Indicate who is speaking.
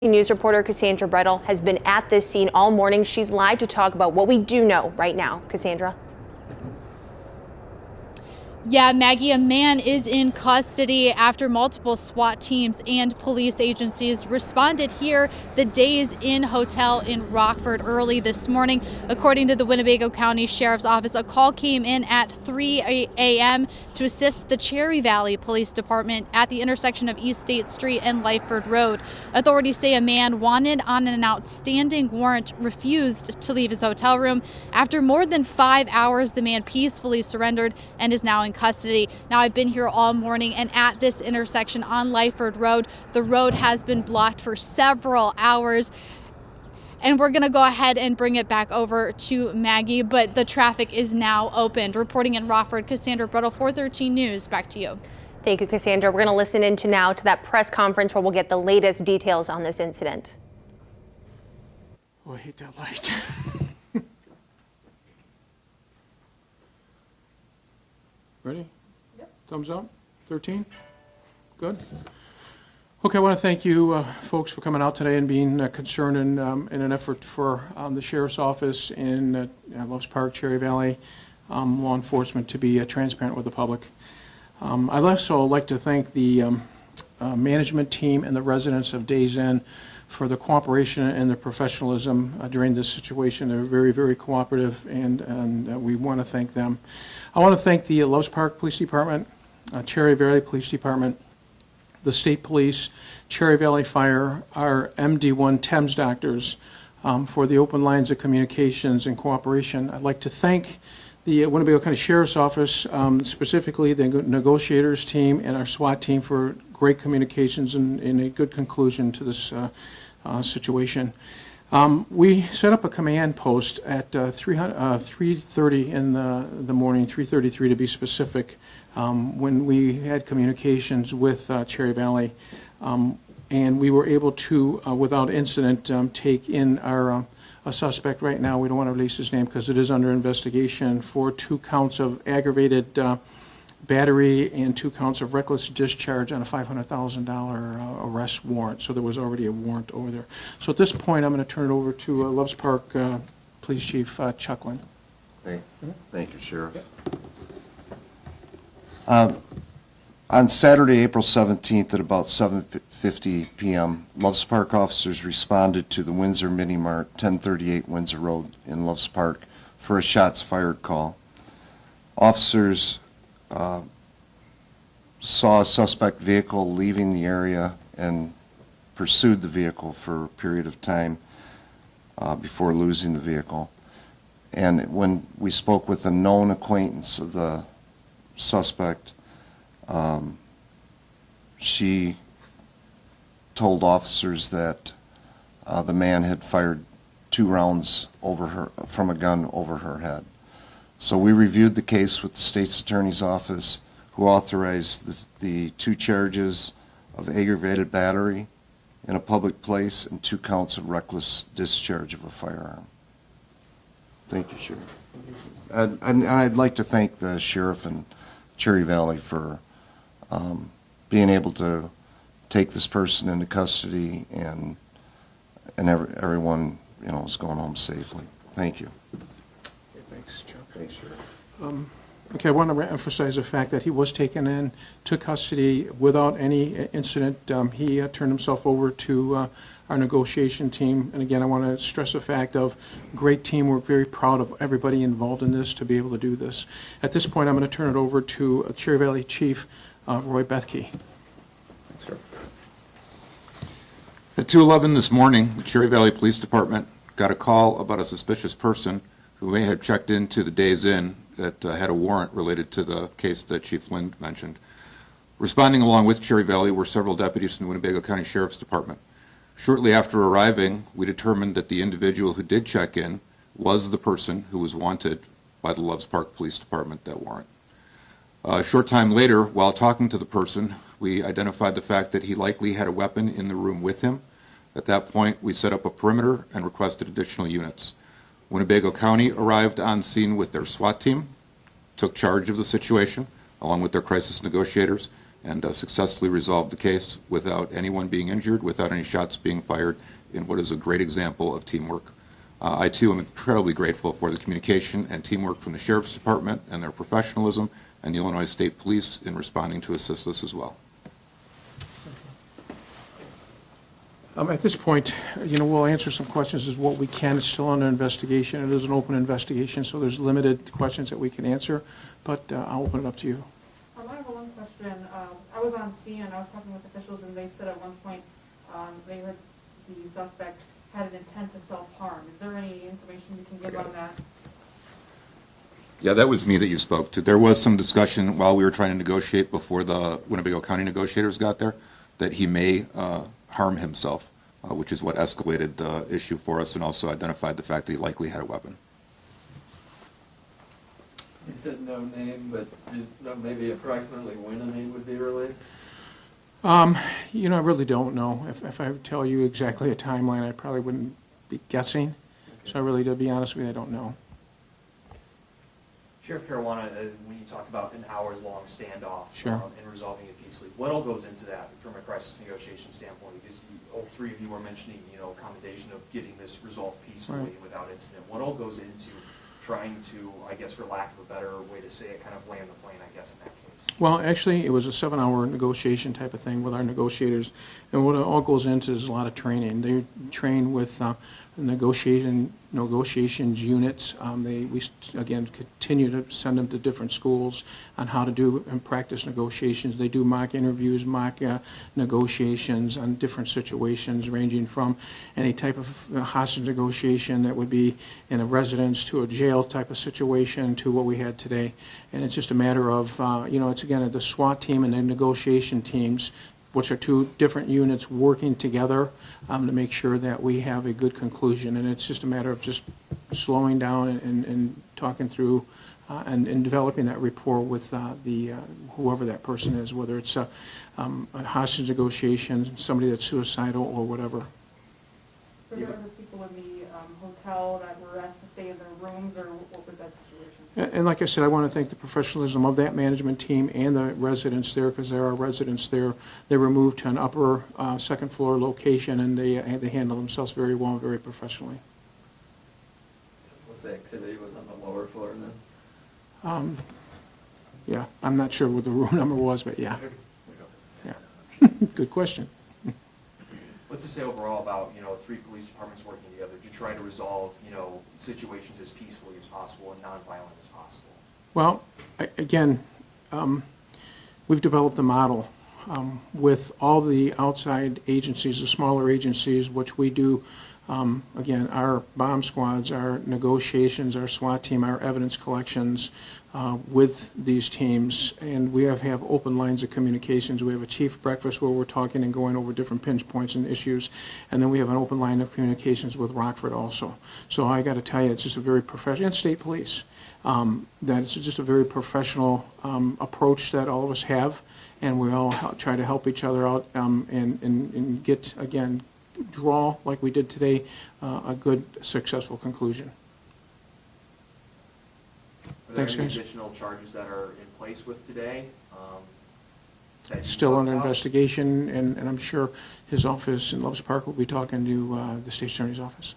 Speaker 1: News reporter Cassandra Brettel has been at this scene all morning. She's live to talk about what we do know right now. Cassandra.
Speaker 2: Yeah, Maggie, a man is in custody after multiple SWAT teams and police agencies responded here the Days Inn Hotel in Rockford early this morning. According to the Winnebago County Sheriff's Office, a call came in at 3 a.m. to assist the Cherry Valley Police Department at the intersection of East State Street and Lyford Road. Authorities say a man wanted on an outstanding warrant refused to leave his hotel room. After more than 5 hours, the man peacefully surrendered and is now in custody. Now, I've been here all morning, and at this intersection on Lyford Road, the road has been blocked for several hours. And we're going to go ahead and bring it back over to Maggie, but the traffic is now opened. Reporting in Rockford, Cassandra Brettel, 413 News. Back to you.
Speaker 1: Thank you, Cassandra. We're going to listen in now to that press conference where we'll get the latest details on this incident.
Speaker 3: Oh, I hate that light. Ready? Yep. Thumbs up. 13? Good. Okay, I want to thank you folks for coming out today and being concerned in an effort for the Sheriff's Office in Loves Park, Cherry Valley, law enforcement to be transparent with the public. I'd also like to thank the management team and the residents of Days Inn for the cooperation and the professionalism during this situation. They're very, very cooperative, and we want to thank them. I want to thank the Loves Park Police Department, Cherry Valley Police Department, the State Police, Cherry Valley Fire, our MD1 Thames doctors for the open lines of communications and cooperation. I'd like to thank the Winnebago County Sheriff's Office, specifically the negotiators team and our SWAT team for great communications and a good conclusion to this situation. We set up a command post at 3:30 in the morning, 3:33 to be specific, when we had communications with Cherry Valley, and we were able to, without incident, take in our a suspect right now. We don't want to release his name because it is under investigation for 2 counts of aggravated battery and 2 counts of reckless discharge on a $500,000 arrest warrant. So there was already a warrant over there. So at this point, I'm going to turn it over to Loves Park Police Chief Chuck Lynn.
Speaker 4: Thank you, Sheriff. On Saturday, April 17th at about 7:50 p.m., Loves Park officers responded to the Windsor Mini Mart, 1038 Windsor Road in Loves Park for a shots fired call. Officers saw a suspect vehicle leaving the area and pursued the vehicle for a period of time before losing the vehicle. And when we spoke with a known acquaintance of the suspect, she told officers that the man had fired 2 rounds over her from a gun over her head. So we reviewed the case with the State's Attorney's Office, who authorized the 2 charges of aggravated battery in a public place and 2 counts of reckless discharge of a firearm. Thank you, Sheriff. And I'd like to thank the Sheriff and Cherry Valley for being able to take this person into custody, and everyone, is going home safely. Thank you.
Speaker 3: Okay, thanks, Chuck. Thanks, Sheriff. Okay, I want to emphasize the fact that he was taken in to custody without any incident. He turned himself over to our negotiation team. And again, I want to stress the fact of great teamwork, very proud of everybody involved in this to be able to do this. At this point, I'm going to turn it over to Cherry Valley Chief Roy Bethge.
Speaker 5: Thanks, sir. At 2:11 this morning, the Cherry Valley Police Department got a call about a suspicious person who may have checked into the Days Inn that had a warrant related to the case that Chief Lind mentioned. Responding along with Cherry Valley were several deputies from the Winnebago County Sheriff's Department. Shortly after arriving, we determined that the individual who did check in was the person who was wanted by the Loves Park Police Department that warrant. A short time later, while talking to the person, we identified the fact that he likely had a weapon in the room with him. At that point, we set up a perimeter and requested additional units. Winnebago County arrived on scene with their SWAT team, took charge of the situation, along with their crisis negotiators, and successfully resolved the case without anyone being injured, without any shots being fired, in what is a great example of teamwork. I, too, am incredibly grateful for the communication and teamwork from the Sheriff's Department and their professionalism, and the Illinois State Police in responding to assist us as well.
Speaker 3: At this point, we'll answer some questions as what we can. It's still under investigation. It is an open investigation, so there's limited questions that we can answer, but I'll open it up to you.
Speaker 6: I have one question. I was on scene and I was talking with officials, and they said at one point they heard the suspect had an intent to self-harm. Is there any information you can give on that?
Speaker 5: Yeah, that was me that you spoke to. There was some discussion while we were trying to negotiate before the Winnebago County negotiators got there that he may harm himself, which is what escalated the issue for us and also identified the fact that he likely had a weapon.
Speaker 7: You said no name, but do you know maybe approximately when a name would be released?
Speaker 3: I really don't know. If I would tell you exactly a timeline, I probably wouldn't be guessing. Okay. So I really, to be honest with you, I don't know.
Speaker 8: Sheriff Caruana, when you talk about an hours-long standoff
Speaker 3: sure.
Speaker 8: And resolving it peacefully, what all goes into that from a crisis negotiation standpoint? Because all three of you were mentioning, accommodation of getting this resolved peacefully right. Without incident. What all goes into trying to, I guess, for lack of a better way to say it, kind of land the plane, I guess, in that case?
Speaker 3: Well, actually, it was a 7-hour negotiation type of thing with our negotiators, and what it all goes into is a lot of training. They train with negotiations units. We again continue to send them to different schools on how to do and practice negotiations. They do mock interviews, mock negotiations on different situations, ranging from any type of hostage negotiation that would be in a residence to a jail type of situation to what we had today. And it's just a matter of, it's again the SWAT team and the negotiation teams, which are two different units working together to make sure that we have a good conclusion. And it's just a matter of just slowing down and talking through and developing that rapport with whoever that person is, whether it's a hostage negotiation, somebody that's suicidal, or whatever.
Speaker 6: Were there other people in the hotel that were asked to stay in their rooms, or what was that situation?
Speaker 3: And like I said, I want to thank the professionalism of that management team and the residents there, because there are residents there. They were moved to an upper second floor location, and they handled themselves very well and very professionally.
Speaker 7: Was the activity was on the lower floor then?
Speaker 3: Yeah, I'm not sure what the room number was, but yeah. Yeah. Good question.
Speaker 8: What's to say overall about, three police departments working together to try to resolve, situations as peacefully as possible and nonviolent as possible?
Speaker 3: Well, again, we've developed a model with all the outside agencies, the smaller agencies, which we do, again, our bomb squads, our negotiations, our SWAT team, our evidence collections with these teams, and we have open lines of communications. We have a chief breakfast where we're talking and going over different pinch points and issues, and then we have an open line of communications with Rockford also. So I got to tell you, it's just a very professional, and state police, that it's just a very professional approach that all of us have, and we all try to help each other out and get, again, draw, like we did today, a good, successful conclusion.
Speaker 8: Are there
Speaker 3: Thanks,
Speaker 8: any
Speaker 3: guys.
Speaker 8: additional charges that are in place with today?
Speaker 3: It's still under investigation, and I'm sure his office in Loves Park will be talking to the State Attorney's office.